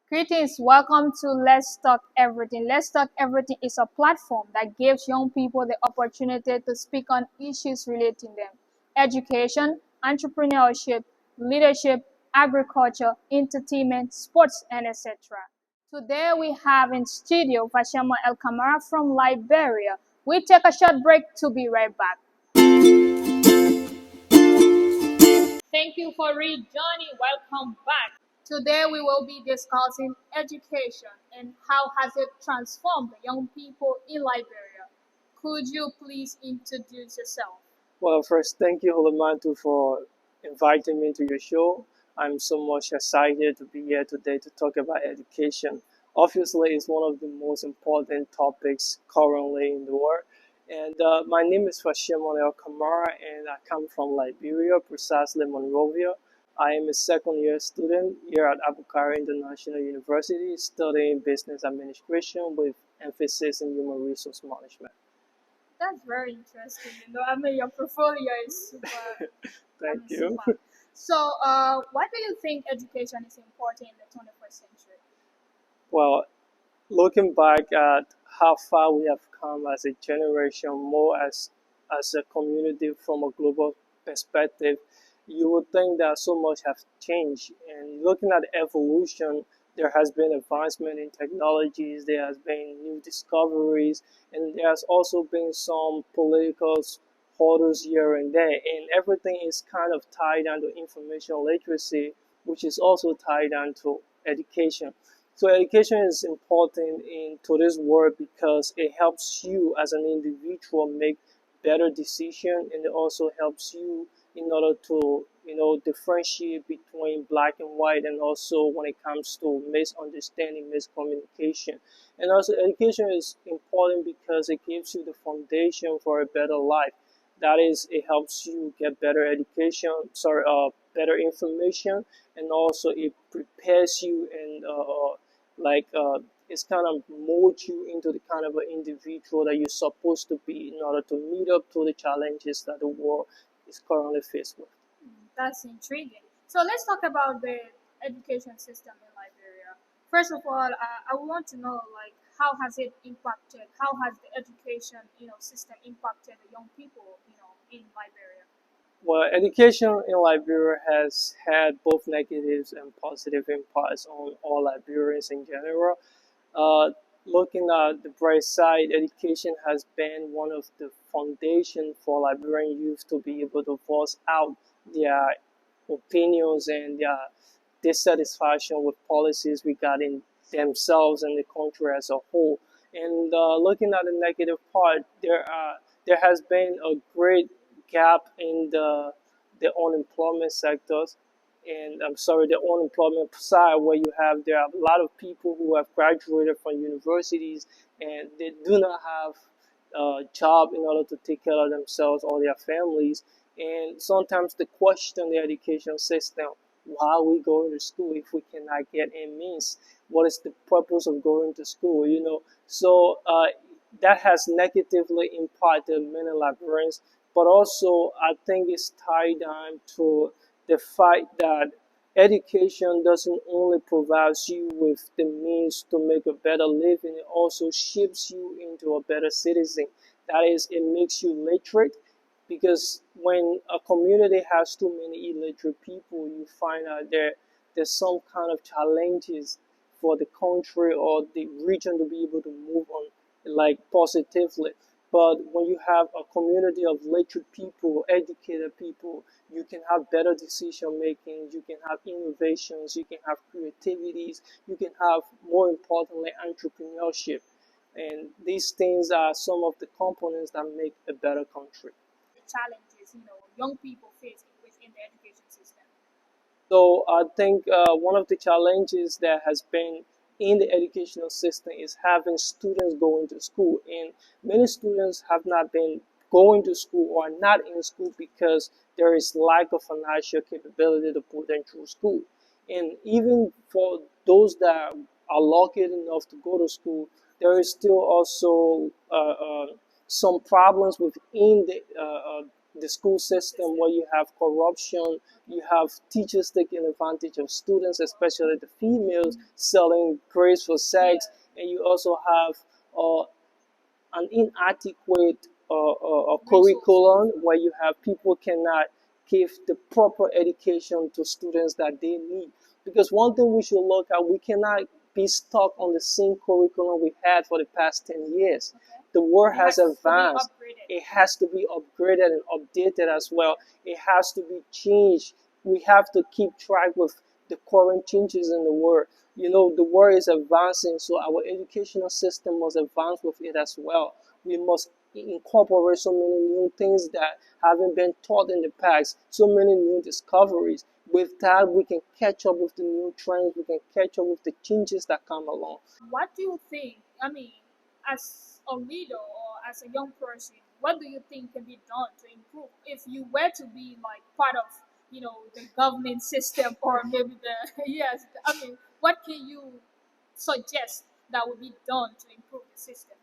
Greetings, welcome to Let's Talk Everything. Let's Talk Everything is a platform that gives young people the opportunity to speak on issues relating them education, entrepreneurship, leadership, agriculture, entertainment, sports, and etc. Today we have in studio Fashama El Kamara from Liberia. We take a short break to be right back. Thank you for rejoining. Welcome back. Today we will be discussing education and how has it transformed the young people in Liberia. Could you please introduce yourself? Well, first, thank you, Holomantu, for inviting me to your show. I'm so much excited to be here today to talk about education. Obviously, it's one of the most important topics currently in the world. And my name is Fashim Monel Kamara, and I come from Liberia, precisely Monrovia. I am a second year student here at Abukari International University, studying business administration with emphasis in human resource management. That's very interesting. Your portfolio is super. Thank you. Super. So, why do you think education is important in the 21st century? Well, looking back at how far we have come as a generation, more as a community from a global perspective, you would think that so much has changed. And looking at evolution, there has been advancement in technologies, there has been new discoveries, and there has also been some political hurdles here and there. And everything is kind of tied down to information literacy, which is also tied down to education. So education is important in today's world because it helps you as an individual make better decision, and it also helps you in order to differentiate between black and white, and also when it comes to misunderstanding, miscommunication. And also education is important because it gives you the foundation for a better life. That is, it helps you get better education, better information, and also it prepares you and like it's kind of mold you into the kind of an individual that you're supposed to be in order to meet up to the challenges that the world is currently faced with. That's intriguing. So let's talk about the education system in Liberia. First of all, I want to know like how has it impacted? How has the education system impacted the young people in Liberia? Well, education in Liberia has had both negatives and positive impacts on all Liberians in general. Uh, Looking at the bright side, education has been one of the foundation for Liberian youth to be able to voice out their opinions and their dissatisfaction with policies regarding themselves and the country as a whole. And looking at the negative part, there has been a great gap in the unemployment sectors, and I'm sorry, the unemployment side, where there are a lot of people who have graduated from universities and they do not have a job in order to take care of themselves or their families. And sometimes the question the education system, why are we going to school if we cannot get in means? What is the purpose of going to school? So that has negatively impacted many Liberians, but also I think it's tied down to the fact that education doesn't only provide you with the means to make a better living, it also shapes you into a better citizen. That is, it makes you literate, because when a community has too many illiterate people, you find out there's some kind of challenges for the country or the region to be able to move on like positively. But when you have a community of literate people, educated people, you can have better decision making, you can have innovations, you can have creativities, you can have, more importantly, entrepreneurship. And these things are some of the components that make a better country. The challenges young people face within the education system. So I think one of the challenges that has been in the educational system is having students going to school, and many students have not been going to school or not in school because there is lack of financial capability to put them through school. And even for those that are lucky enough to go to school, there is still also some problems within the school system where you have corruption, you have teachers taking advantage of students, especially the females, selling grades for sex, and you also have an inadequate curriculum where you have people cannot give the proper education to students that they need. Because one thing we should look at, we cannot be stuck on the same curriculum we had for the past 10 years. The world has advanced. It has to be upgraded and updated as well. It has to be changed. We have to keep track with the current changes in the world. You know, the world is advancing, so our educational system must advance with it as well. We must incorporate so many new things that haven't been taught in the past, so many new discoveries. With that, we can catch up with the new trends, we can catch up with the changes that come along. What do you think? I mean, as a leader or as a young person, what do you think can be done to improve? If you were to be like part of, the government system or maybe the yes, I mean, what can you suggest that would be done to improve the system?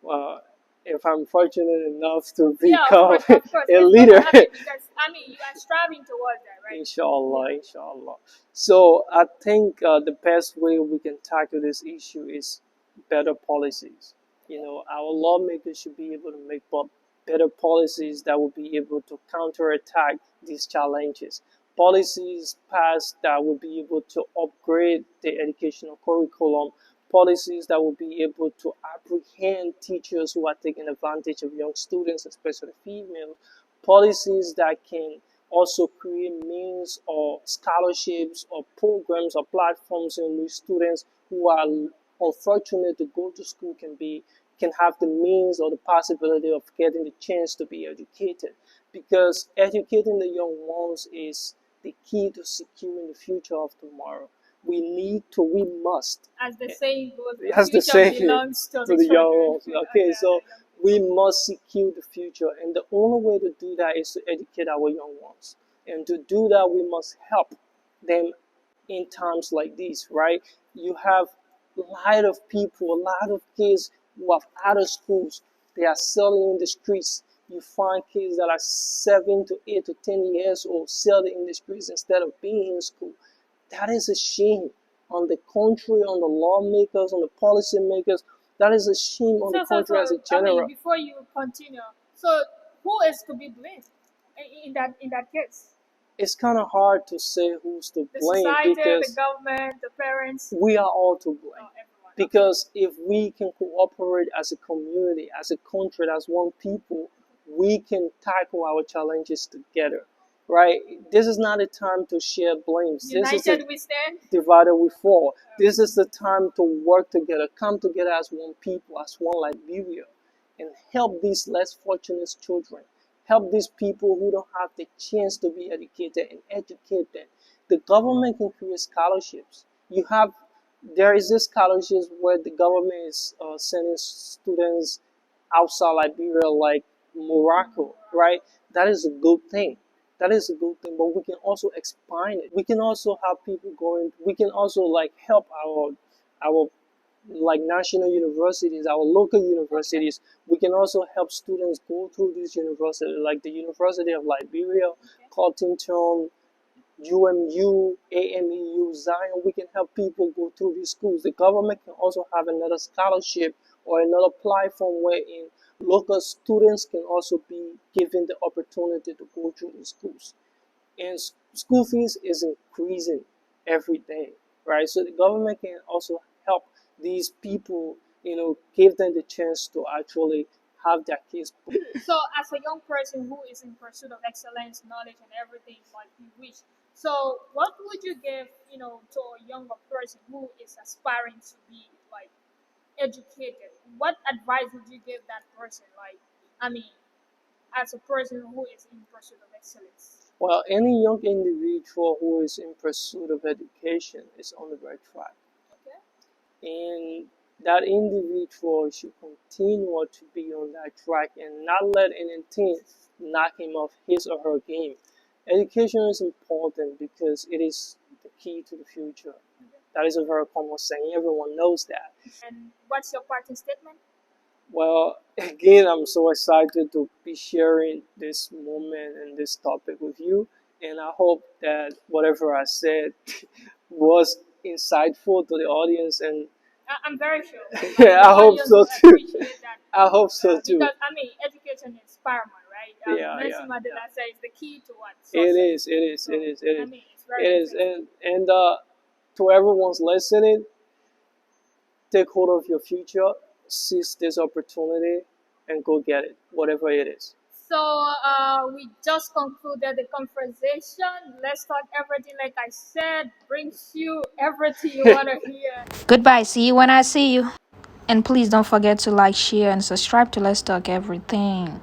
Well, if I'm fortunate enough to Yeah, become of course, a it's leader, gonna happen because I mean you are striving towards that, right? inshallah, Yeah. inshallah. So I think the best way we can tackle this issue is better policies. You know, our lawmakers should be able to make better policies that will be able to counterattack these challenges. Policies passed that will be able to upgrade the educational curriculum, policies that will be able to apprehend teachers who are taking advantage of young students, especially females, policies that can also create means or scholarships or programs or platforms in which students who are unfortunate to go to school can have the means or the possibility of getting the chance to be educated, because educating the young ones is the key to securing the future of tomorrow. We must, As the saying goes, the as the future saying, belongs to to the the young children. ones. Okay, so we must secure the future, and the only way to do that is to educate our young ones. And to do that, we must help them in times like this, right? You have a lot of people, a lot of kids who have out of schools. They are selling in the streets. You find kids that are 7 to 8 to 10 years old selling in the streets instead of being in school. That is a shame on the country, on the lawmakers, on the policymakers. That is a shame on the country as a I mean, general. before you continue, so who is to be blamed in that case? It's kind of hard to say who's to The blame society, the because government, the parents, we are all to blame. everyone. Okay. Because if we can cooperate as a community, as a country, as one people, we can tackle our challenges together, right? This is not a time to share blames. This is a United we stand. divided we fall. This is the time to work together, come together as one people, as one Liberia, and help these less fortunate children. Help these people who don't have the chance to be educated and educate them. The government can create scholarships. You have There is this scholarships where the government is sending students outside Liberia, like Morocco, right? That is a good thing. That is a good thing, but we can also expand it. We can also have people going. We can also like help our like national universities, our local universities. We can also help students go through these universities, like the University of Liberia, Cottington, UMU, AMEU, Zion. We can help people go through these schools. The government can also have another scholarship or another platform wherein local students can also be given the opportunity to go through the schools. And school fees is increasing every day, right? So the government can also help these people, give them the chance to actually have their kids. So, as a young person who is in pursuit of excellence, knowledge, and everything like you wish, so what would you give, to a younger person who is aspiring to be like educated? What advice would you give that person? Like, I mean, as a person who is in pursuit of excellence. Well, any young individual who is in pursuit of education is on the right track. Okay. And that individual should continue to be on that track and not let anything knock him off his or her game. Education is important because it is the key to the future. That is a very common saying. Everyone knows that. And what's your parting statement? Well, again, I'm so excited to be sharing this moment and this topic with you. And I hope that whatever I said was insightful to the audience. And I'm very sure. yeah, I hope so too. Appreciate that. I hope so too. Because I mean, education is paramount, right? Yeah, Nelson yeah. Mandela says the key to what? It Success. is, it is, So, it is, it I is. mean, it's It very is, interesting. and to everyone's listening, take hold of your future, seize this opportunity, and go get it, whatever it is. So we just concluded the conversation. Let's talk everything. Like I said, brings you everything you want to hear. Goodbye. See you when I see you. And please don't forget to like, share, and subscribe to Let's Talk Everything.